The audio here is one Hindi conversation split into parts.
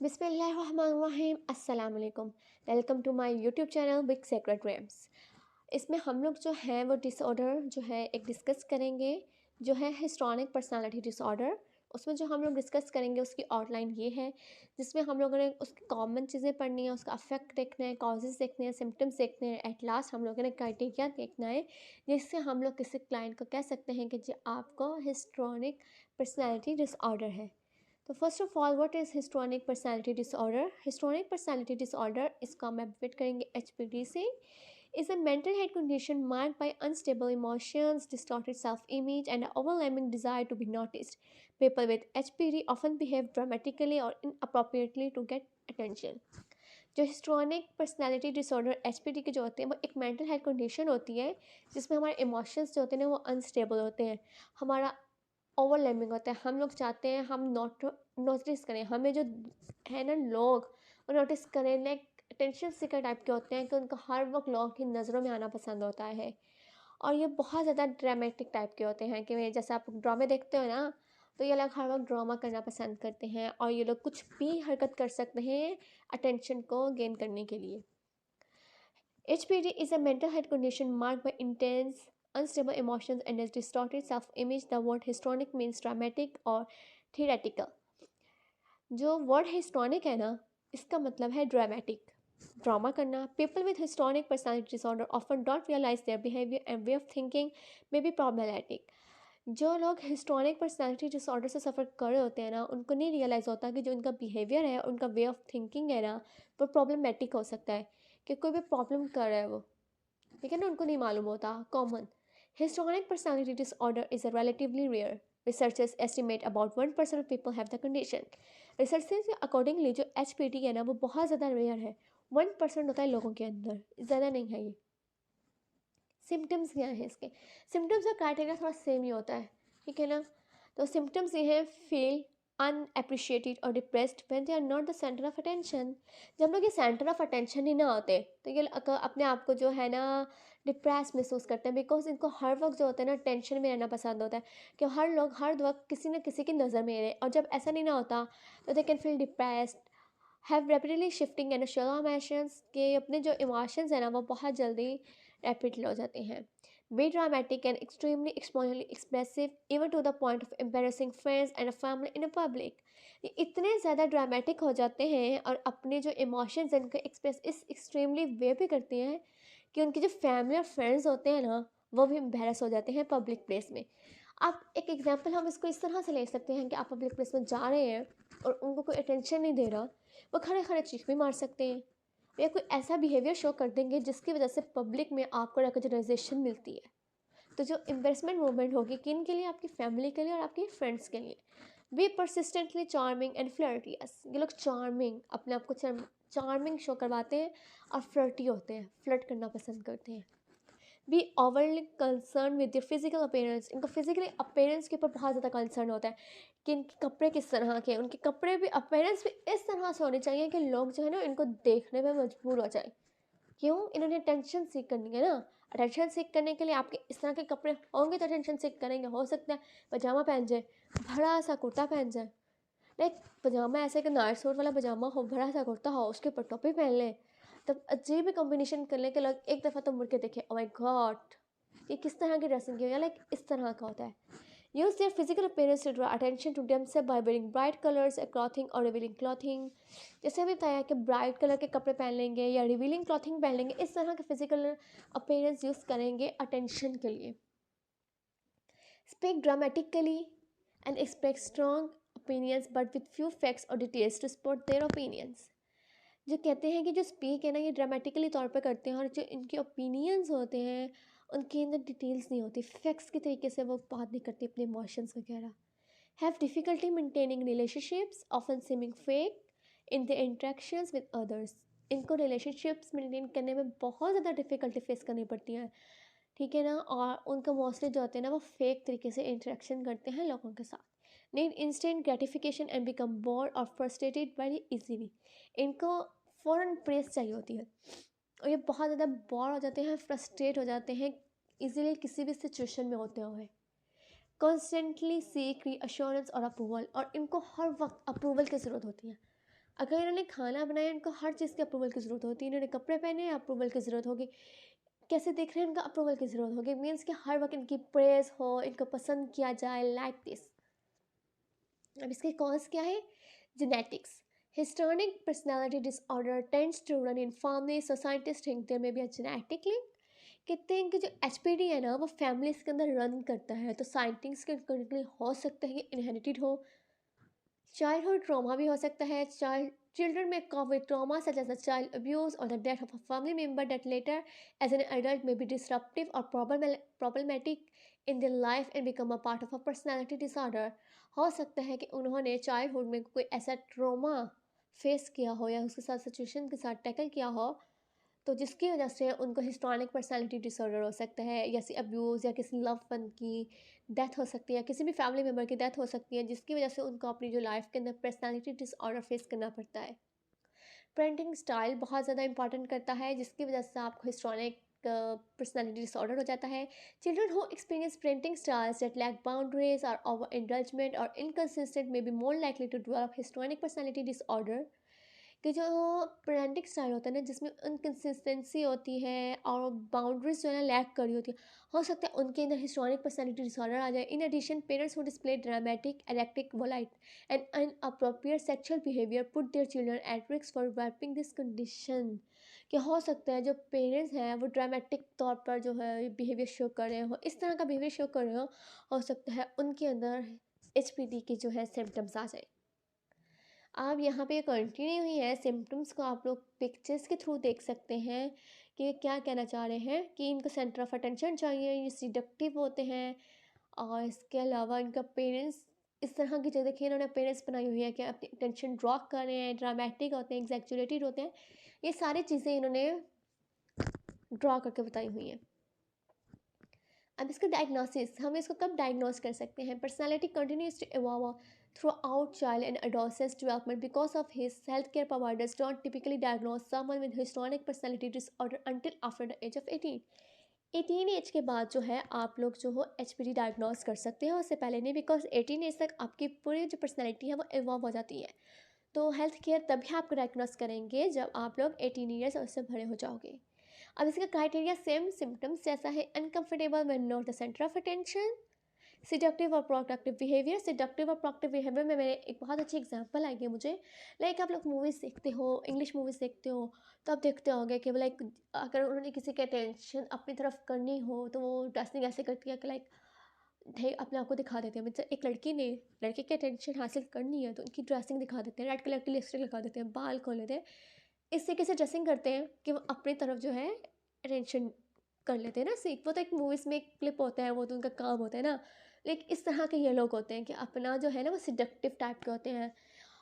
बिस्मिल्लाहिर्रहमानिर्रहीम अस्सलाम वालेकुम। Welcome to my YouTube channel big secret dreams. इसमें हम लोग जो हैं वो डिसऑर्डर जो है एक डिस्कस करेंगे, जो है हिस्ट्रॉनिक पर्सनालिटी डिसऑर्डर। उसमें जो हम लोग डिस्कस करेंगे उसकी आउटलाइन ये है, जिसमें हम लोगों ने उसकी कॉमन चीज़ें पढ़नी है, उसका अफेक्ट देखना है, कॉजेज़ देखने हैं, सिम्टम्स देखने हैं, एट लास्ट हम लोगों ने क्राइटेरिया देखना है, जिससे हम लोग किसी क्लाइंट को कह सकते हैं कि जी आपको हिस्ट्रॉनिक पर्सनालिटी डिसऑर्डर है। तो first of all, what is histrionic personality disorder? Histrionic personality disorder, इसका हम एब्रिवेट करेंगे एचपीडी से, is a mental health condition marked by unstable emotions, distorted self-image, and an overwhelming desire to be noticed. People with HPD often behave dramatically or inappropriately to get attention. जो हिस्ट्रॉनिक पर्सनालिटी डिसऑर्डर एचपीडी के जो होते हैं वो एक मेंटल हेल्थ कंडीशन होती है, जिसमें हमारे इमोशंस जो होते हैं ना वो अनस्टेबल होते हैं। हमारा ओवरवेलमिंग होता है, हम लोग चाहते हैं हम नोटिस करें, हमें जो है ना लोग वो नोटिस करें, लाइक अटेंशन सीकर टाइप के होते हैं कि उनको हर वक्त लोगों की नज़रों में आना पसंद होता है। और ये बहुत ज़्यादा ड्रामेटिक टाइप के होते हैं कि जैसे आप ड्रामे देखते हो ना, तो ये लोग हर वक्त ड्रामा करना पसंद करते हैं और ये लोग कुछ भी हरकत कर सकते हैं अटेंशन को गेन करने के लिए। HPD is a mental health condition marked by intense, unstable emotions and a distorted self image. The word histrionic means dramatic or theatrical. जो वर्ड हिस्टोनिक है ना, इसका मतलब है ड्रामेटिक, ड्रामा करना। People with histrionic personality disorder often don't realise their behaviour and way of thinking may be problematic. जो लोग हिस्टोनिक पर्सनालिटी डिसऑर्डर से सफ़र कर रहे होते हैं ना, उनको नहीं रियलाइज़ होता कि जो उनका बिहेवियर है, उनका वे ऑफ थिंकिंग है ना, वो प्रॉब्लमेटिक हो सकता है, कि कोई भी प्रॉब्लम कर रहा है वो, ठीक है ना, उनको नहीं मालूम होता। Common histrionic personality disorder is a relatively rare. Researchers estimate about 1% of people have the condition. Researches के अकॉर्डिंगली जो HPD है ना वो बहुत ज़्यादा रेयर है, 1% होता है लोगों के अंदर, ज़्यादा नहीं है ये। सिम्टम्स क्या है इसके? सिम्टम्स का क्राइटेरिया थोड़ा सेम ही होता है, ठीक है ना। तो सिम्टम्स ये है, फील अनएप्रिशिएटेड और depressed when they are not the centre of attention. जब लोग ये सेंटर ऑफ अटेंशन ही ना होते तो ये अपने आप को जो है ना डिप्रेस महसूस करते हैं, बिकॉज इनको हर वक्त जो होता है ना टेंशन में रहना पसंद होता है, कि हर लोग हर वक्त किसी न किसी की नज़र में रहे। और जब ऐसा नहीं ना होता तो they can feel depressed, have rapidly shifting and shallow emotions, के अपने जो इमोशंस हैं ना वो बहुत जल्दी रैपिडली हो जाते हैं। Be dramatic and extremely exposedly expressive even to the point of embarrassing friends and family in a public. ये इतने ज़्यादा ड्रामेटिक हो जाते हैं और अपने जो इमोशंस हैं उनको एक्सप्रेस इस एक्सट्रीमली वे पे करते हैं कि उनकी जो फैमिली और फ्रेंड्स होते हैं ना वो भी एम्बेरस हो जाते हैं पब्लिक प्लेस में। आप एक एग्जांपल हम इसको इस तरह से ले सकते हैं कि आप पब्लिक प्लेस में जा रहे हैं और उनको कोई अटेंशन नहीं दे रहा, वो खड़े खड़े चीख भी मार सकते हैं या कोई ऐसा बिहेवियर शो कर देंगे जिसकी वजह से पब्लिक में आपको रिकग्नाइजेशन मिलती है। तो जो इन्वेस्टमेंट मूवमेंट होगी किन के लिए? आपकी फैमिली के लिए और आपके फ्रेंड्स के लिए। वी परसिस्टेंटली चार्मिंग एंड फ्लर्टियस, ये लोग चार्मिंग, अपने आप को चार्मिंग शो करवाते हैं और फ्लर्टी होते हैं, फ्लर्ट करना पसंद करते हैं। Be overly concern with your physical appearance, इनको फिजिकली अपीयरेंस के ऊपर बहुत ज़्यादा कंसर्न होता है कि इनके कपड़े किस तरह के हैं, उनके कपड़े भी अपीयरेंस भी इस तरह से होने चाहिए कि लोग जो है ना इनको देखने में मजबूर हो जाए। क्यों? इन्होंने अटेंशन सीख करनी है ना। अटेंशन सीख करने के लिए आपके इस तरह के कपड़े होंगे तो अटेंशन सीख करेंगे। हो सकता है पजामा पहन जाए, बड़ा सा कुर्ता पहन जाए, लाइक पजामा ऐसे कि नाइट सूट वाला पजामा हो, बड़ा सा कुर्ता हो, उसके ऊपर टोपी पहन लें, तब अजीब ही कॉम्बिनेशन कर लें कि लोग एक दफ़ा तो मुड़ के देखें, ओ माय गॉड ये किस तरह की ड्रेसिंग की हुई है, लाइक इस तरह का होता है। Use their physical appearance to draw attention to themselves by wearing bright colours clothing और रिवीलिंग क्लॉथिंग। जैसे अभी बताया कि ब्राइट कलर के कपड़े पहन लेंगे या रिवीलिंग क्लॉथिंग पहन लेंगे, इस तरह के फिजिकल अपीयरेंस यूज़ करेंगे अटेंशन के लिए। Speak dramatically and expect strong opinions but with few facts or details to support their opinions। जो कहते हैं कि जो स्पीक है ना ये ड्रामेटिकली तौर पे करते हैं और जो इनके ओपिनियंस होते हैं उनके अंदर डिटेल्स नहीं होती, फैक्ट्स के तरीके से वो बात नहीं करते अपने इमोशंस वगैरह। Have difficulty maintaining relationships often seeming fake in the interactions with others, इनको रिलेशनशिप्स मेंटेन करने में बहुत ज़्यादा डिफ़िकल्टी फेस करनी पड़ती है, ठीक है ना। और उनका मोस्टली जो होते हैं ना वो फेक तरीके से इंटरेक्शन करते हैं लोगों के साथ। Need instant gratification and become board और फ्रस्ट्रेटेड वेरी इजीली, इनको फ़ौरन प्रेस चाहिए होती है और ये बहुत ज़्यादा बोर हो जाते हैं, फ्रस्ट्रेट हो जाते हैं इजीली किसी भी सिचुएशन में होते हुए। कॉन्स्टेंटली सीक रीअश्योरेंस और अप्रूवल, और इनको हर वक्त अप्रूवल की ज़रूरत होती है। अगर इन्होंने खाना बनाया, इनको हर चीज़ की अप्रूवल की ज़रूरत होती है। इन्होंने कपड़े पहने, अप्रूवल की ज़रूरत होगी। कैसे दिख रहे हैं, इनका अप्रूवल की ज़रूरत होगी। मीन्स कि हर वक्त इनकी प्रेज़ हो, इनको पसंद किया जाए, लाइक दिस। अब इसके कॉज क्या है? Genetics. Histrionic personality disorder tends to run in family, so scientist think there may be a genetic link. कहते हैं कि जो एचपीडी है ना, वो फैमिलीज के अंदर रन करता है, तो साइंटिस्ट के हो सकता है कि इनहेरिटेड हो। चाइल्डहुड ट्रॉमा भी हो सकता है। Children may cope with trauma such as the child abuse or the death of a family member that later, as an adult, may be disruptive or problematic in their life and become a part of a personality disorder. हो सकता है कि उन्होंने चाइल्डहुड में कोई ऐसा ट्रॉमा फेस किया हो या उसके साथ सिचुएशन के साथ टैकल किया हो, तो जिसकी वजह से उनको हिस्टोनिक पर्सनालिटी डिसऑर्डर हो सकता है, या किसी अब्यूज़ या किसी लव वन की डेथ हो सकती है, किसी भी फैमिली मेम्बर की डेथ हो सकती है, जिसकी वजह से उनको अपनी जो लाइफ के अंदर पर्सनालिटी डिसऑर्डर फेस करना पड़ता है। पेरेंटिंग स्टाइल बहुत ज़्यादा इंपॉर्टेंट करता है, जिसकी वजह से आपको हिस्टोनिक पर्सनालिटी डिसऑर्डर हो जाता है। Children who experience parenting styles that lack boundaries और ओवर इंडल्जमेंट और inconsistent may be more likely to develop histrionic personality disorder. कि जो पेरेंटिंग स्टाइल होता है ना, जिसमें इनकंसिस्टेंसी होती है और बाउंड्रीज जो है ना लैक करी होती है, हो सकता है उनके अंदर हिस्टोनिक पर्सनालिटी डिसऑर्डर आ जाए। In addition, parents who display dramatic, erratic, volatile and inappropriate sexual behaviour put their children at risk for developing this condition. कि हो सकता है जो पेरेंट्स हैं वो ड्रामेटिक तौर पर जो है बिहेवियर शो कर रहे हो, इस तरह का बिहेवियर शो कर रहे हो सकता है उनके अंदर एचपीडी की जो है सिम्टम्स आ जाए। आप यहाँ पे कंटिन्यू हुई है, सिम्टम्स को आप लोग पिक्चर्स के थ्रू देख सकते हैं कि ये क्या कहना चाह रहे हैं कि इनको सेंटर ऑफ अटेंशन चाहिए, ये सिडक्टिव होते हैं। और इसके अलावा इनका पेरेंट्स इस तरह की, जो देखिए इन्होंने पेरेंट्स बनाई हुई है कि अपनी अटेंशन ड्रॉ कर रहे हैं, ड्रामेटिक होते हैं, एग्जैक्चुरेटेड होते हैं। ये सारी चीज़ें इन्होंने ड्रॉ करके बताई हुई हैं। अब इसका डायग्नोसिस, हम इसको कब डायग्नोस कर सकते हैं? Personality continues to evolve throughout child and adolescence development because of his health care providers don't typically diagnose someone with histrionic personality disorder until after the age of 18। 18 age के बाद जो है आप लोग जो हो एचपीडी डायग्नोस कर सकते हैं, उससे पहले नहीं, बिकॉज 18 एज तक आपकी पूरी जो पर्सनैलिटी है वो इवॉल्व हो जाती है। तो हेल्थ केयर तभी आपको डायग्नोस करेंगे जब आप लोग 18 ईयर्स और उससे बड़े हो जाओगे। अब इसका क्राइटेरिया सेम सिम्टम्स जैसा है। Uncomfortable when not the centre of attention, seductive और प्रोडक्टिव बिहेवियर। सिडक्टिव और प्रोडक्टिव बिहेवियर में मैंने एक बहुत अच्छी एग्जांपल आई है मुझे। लाइक आप लोग मूवीज़ देखते हो, इंग्लिश मूवीज़ देखते हो, तो आप देखते होंगे कि लाइक अगर उन्होंने किसी की अटेंशन अपनी तरफ करनी हो तो वो ड्रेसिंग ऐसे करती है कि लाइक अपने आप को दिखा देते हैं। मतलब एक लड़की ने लड़के की अटेंशन हासिल करनी है तो उनकी ड्रेसिंग दिखा देते हैं, रेड कलर की लिपस्टिक लगा देते हैं, बाल खोल लेते हैं, इस तरीके से ड्रेसिंग करते हैं कि वो अपनी तरफ जो है अटेंशन कर लेते हैं ना। सीख वो तो एक मूवीज़ में एक क्लिप होता है, वो तो उनका काम होता है ना। लेकिन इस तरह के ये लोग होते हैं कि अपना जो है ना वो सिडक्टिव टाइप के होते हैं,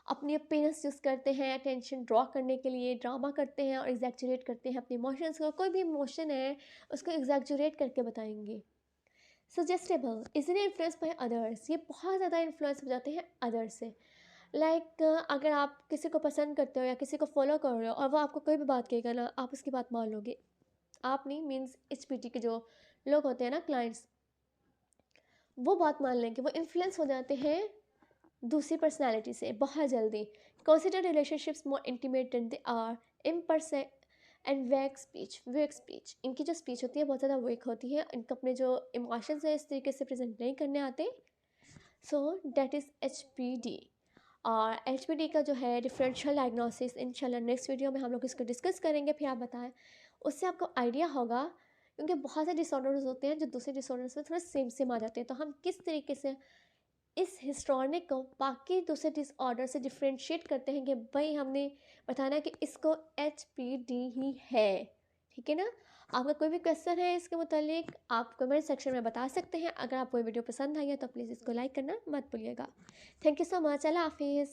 अपनी अपीयरेंस यूज़ करते हैं अटेंशन ड्रॉ करने के लिए, ड्रामा करते हैं और एग्जैक्चुरेट करते हैं अपने इमोशंस को। कोई भी इमोशन है उसको एग्जैक्चुरेट करके बताएंगे। Suggestible, easily influence by others, ये बहुत ज़्यादा इन्फ्लुएंस हो जाते हैं अदर्स से। लाइक अगर आप किसी को पसंद करते हो या किसी को फॉलो कर रहे हो और वो आपको कोई भी बात कहेगा ना, आप उसकी बात मान लोगे। आप नहीं, मीन्स एचपीटी के जो लोग होते हैं ना, क्लाइंट्स, वो बात मान लेंगे, वो इन्फ्लुएंस हो जाते हैं दूसरी पर्सनैलिटी से बहुत जल्दी। Consider relationships more intimate than they are in person and vague speech, इनकी जो स्पीच होती है बहुत ज़्यादा वेक होती है, इनको अपने जो इमोशंस है इस तरीके से प्रेजेंट नहीं करने आते। So that is HPD. और एचपीडी का जो है डिफरेंशियल डायग्नोसिस इंशाल्लाह नेक्स्ट वीडियो में हम लोग इसको डिस्कस करेंगे, फिर आप बताएं, उससे आपको आइडिया होगा। क्योंकि बहुत से डिसऑर्डर्स होते हैं जो दूसरे डिसऑर्डर्स में थोड़े सेम सेम आ जाते हैं, तो हम किस तरीके से इस हिस्ट्रॉनिक को बाकी दूसरे डिसऑर्डर से डिफ्रेंशिएट करते हैं कि भाई हमने बताना कि इसको एचपीडी ही है। ठीक है ना? आपका कोई भी क्वेश्चन है इसके मुतालिक आप कमेंट सेक्शन में बता सकते हैं। अगर आपको ये वीडियो पसंद आई है तो प्लीज़ इसको लाइक करना मत भूलिएगा। Thank you so much. Allah हाफिज़।